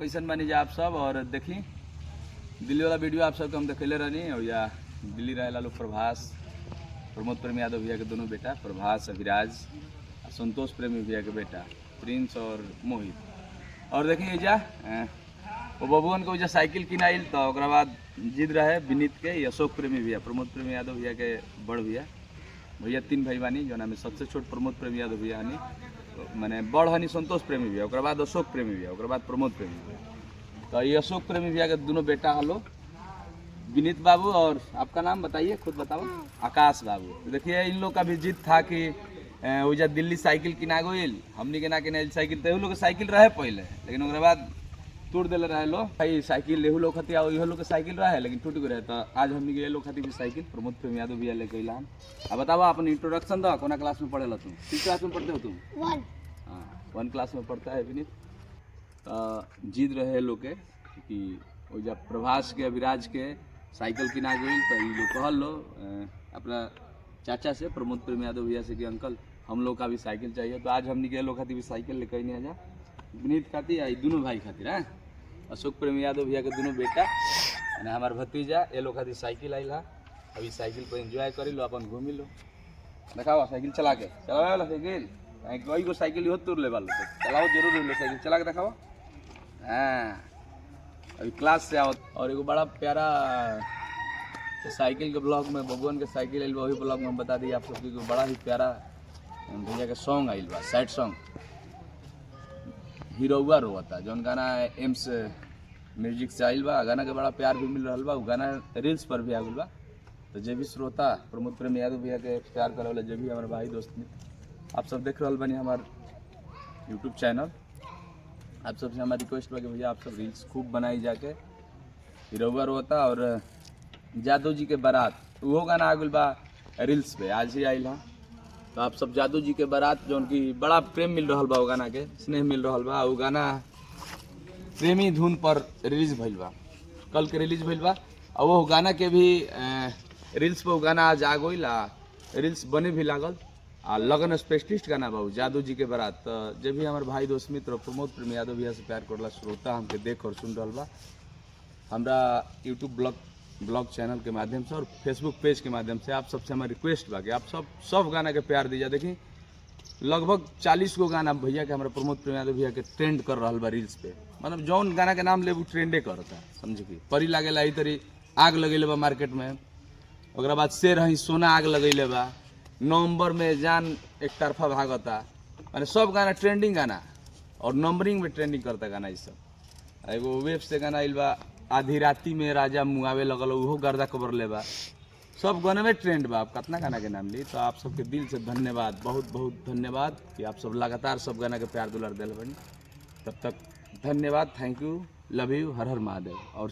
कैसन बानी जा आप सब। और देखी दिल्ली वाला वीडियो आप सबके हम देखले रहनी और या दिल्ली रहेला लोग प्रभास प्रमोद प्रेमी यादव भैया के दोनों बेटा प्रभास अभिराज संतोष प्रेमी भैया के बेटा प्रिंस और मोहित। और देखिए जा वो बबुअन को साइकिल किनाइल तो ओकरा बाद जिद रहे विनीत के अशोक प्रेमी भैया प्रमोद प्रेमी यादव भैया के बड़ भैया भैया 3 भाई बानी जो में सबसे छोट प्रमोद प्रेमी यादव भैया हनी मैंने बड़ हनी संतोष प्रेमी भैया ओकरा बाद अशोक प्रेमी भैया ओकरा बाद प्रमोद प्रेमी भैया। तो ये अशोक प्रेमी भैया के दोनों बेटा हलो विनीत बाबू और आपका नाम बताइए खुद बताओ आकाश बाबू। तो देखिए इन लोग का भी जिद था कि वजह दिल्ली साइकिल किना गई हमनी के ना किना साइकिल तो लोग साइकिल रहे पहले लेकिन ओकरा बाद तोड़ दिले रहे लो भाई साइकिल एहू लोग खातिर इहो लोग के साइकिल रहे लेकिन टूट गए रहे। तो आज हमनी के लोग खातिर भी साइकिल प्रमोद प्रेमी यादव भैया लेके अइला। अब बताओ अपन इंट्रोडक्शन दो कोना क्लास में पढ़ेला तुम किस क्लास में पढ़ते हो तुम 1 हाँ 1 क्लास में पढ़ता है विनीत। जीत रहे लोग के कि वो जब प्रभास के अभिराज के साइकिल किना गई तो ये लोग कहल लो अपना चाचा से प्रमोद प्रेमी यादव भैया से कि अंकल हम लोग का भी साइकिल चाहिए। तो आज हमनी के लोग खातिर भी साइकिल लेके नहीं आ जा विनीत खातिर आई दोनों भाई खातिर है अशोक प्रेमी यादव भैया के दोनों बेटा हमारे भतीजा ये लोग खातिर साइकिल आई अभी साइकिल को एंजॉय करी लो अपन घूमी लो देखाओ साइकिल चला के चलावे वाला साइकिल कई को साइकिल हो तोड़ ले वाला चलाओ जरूर ले साइकिल चला के दिखाओ। हाँ अभी क्लास से आओ और एगो बड़ा प्यारा साइकिल के ब्लॉग में बबुअन के साइकिल आइल वही ब्लॉग में हम बता दिए आप सबको बड़ा ही प्यारा भैया के सॉन्ग आइल बा सैड सॉन्ग हीरोवा रोता जौन गाना एम्स म्यूजिक से आइल बा गाना के बड़ा प्यार भी मिल रहा बा गाना रील्स पर भी आ गल बा। तो जे भी श्रोता प्रमोद प्रेमी यादव भैया के प्यार करे वाला जो भी हमारे भाई दोस्त आप सब देख रहा बनी हमार यूट्यूब चैनल आप सबसे हमारी रिक्वेस्ट बा कि भैया आप सब रील्स खूब बनाई जाके हीरोवा रोता और जादू जी के बारात वो गाना आ गल बा रील्स पे आज ही आइल। तो आप सब जादू जी के बारात जो उनकी बड़ा प्रेम मिल रहा बा वो गाना के स्नेह मिल रहा बा वो गाना प्रेमी धुन पर रिलीज भइल बा कल के रिलीज भइल बा और वो गाना के भी रील्स पर वो गाना आज आ गइल रील्स बने भी लागल आ लगन स्पेशलिस्ट गाना बा जादू जी के बारात। तो जब भी हमारे भाई दोस्त मित्र प्रमोद प्रेमी यादव भैया से प्यार करला श्रोता हमके देख और सुन रहा बा हमरा यूट्यूब ब्लॉग चैनल के माध्यम से और फेसबुक पेज के माध्यम से आप सबसे हमारी रिक्वेस्ट बा कि आप सब गाना के प्यार दीजिए। देखिए लगभग 40 गो गाना भैया के हमारे प्रमोद प्रेमी यादव भैया के ट्रेंड कर रहा बा रील्स पे मतलब जौन गाना के नाम ले वो ट्रेंडे करता समझ की परी लागेला ई तरी आग लगेले बा मार्केट में ओकरा बाद शेर हई सोना आग लगेले बा नवंबर में जान एक तरफा भागता माने सब गाना ट्रेंडिंग गाना और नंबरिंग में ट्रेंडिंग करता गाना ये सब। एगो वेब से गाना आइल बा आधी राती में राजा मुआवे लगल वो गर्दा कबर ले बा सब गाने में ट्रेंड बा आप कितना गाना के नाम ली। तो आप सबके दिल से धन्यवाद बहुत बहुत धन्यवाद कि आप सब लगातार सब गाना के प्यार दुलार दिल बनी। तब तक धन्यवाद थैंक यू लव यू हर हर महादेव। और